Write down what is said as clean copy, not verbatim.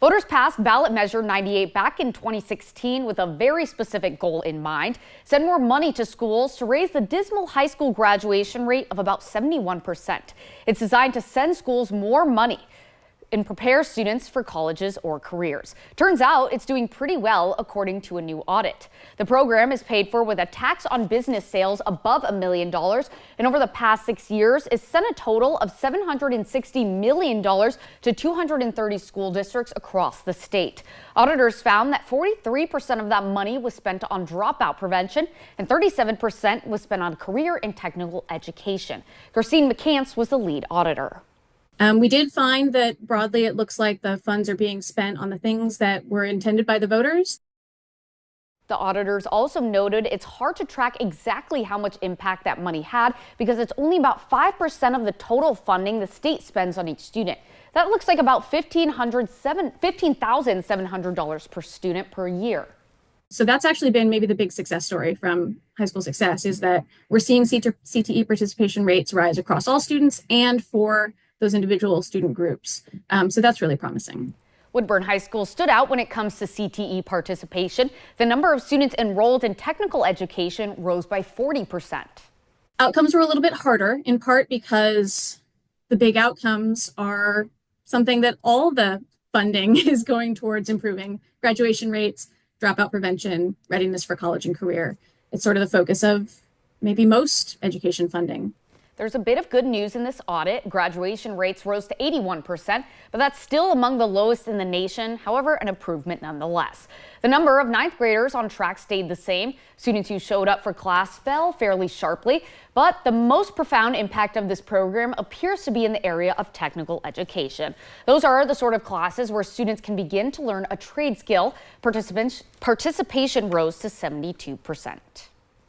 Voters passed ballot measure 98 back in 2016 with a very specific goal in mind: send more money to schools to raise the dismal high school graduation rate of about 71%. It's designed to send schools more money and prepare students for colleges or careers. Turns out it's doing pretty well, according to a new audit. The program is paid for with a tax on business sales above $1 million, and over the past 6 years, it's sent a total of $760 million to 230 school districts across the state. Auditors found that 43% of that money was spent on dropout prevention, and 37% was spent on career and technical education. Christine McCants was the lead auditor. We did find that broadly it looks like the funds are being spent on the things that were intended by the voters. The auditors also noted it's hard to track exactly how much impact that money had because it's only about 5% of the total funding the state spends on each student. That looks like about $15,700 per student per year. So that's actually been maybe the big success story from High School Success, is that we're seeing CTE participation rates rise across all students and for those individual student groups. So that's really promising. Woodburn High School stood out when it comes to CTE participation. The number of students enrolled in technical education rose by 40%. Outcomes were a little bit harder, in part because the big outcomes are something that all the funding is going towards: improving graduation rates, dropout prevention, readiness for college and career. It's sort of the focus of maybe most education funding. There's a bit of good news in this audit. Graduation rates rose to 81%, but that's still among the lowest in the nation. However, an improvement nonetheless. The number of ninth graders on track stayed the same. Students who showed up for class fell fairly sharply, but the most profound impact of this program appears to be in the area of technical education. Those are the sort of classes where students can begin to learn a trade skill. Participation rose to 72%.